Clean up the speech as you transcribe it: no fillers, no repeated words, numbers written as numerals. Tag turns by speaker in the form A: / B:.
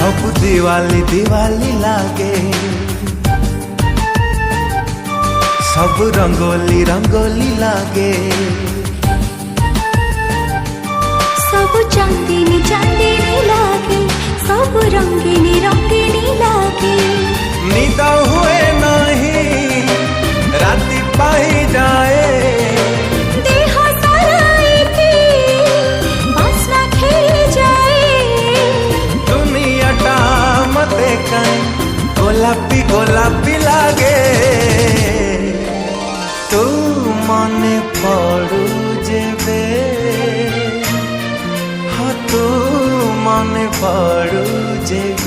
A: सब दिवाली दिवाली लागे, सब रंगोली रंगोली लागे,
B: सब चांदनी चांदनी लागे, सब रंगीनी रंगीनी लागे।
A: निद हुए नहीं राति पाई जाए,
B: देह सारा बासना खेली जाए।
A: दुनियाटा मते कहीं गोलापी गोलापी लागे। तू मने पड़ू जेबे, हाँ तू मने पड़ू जेबे।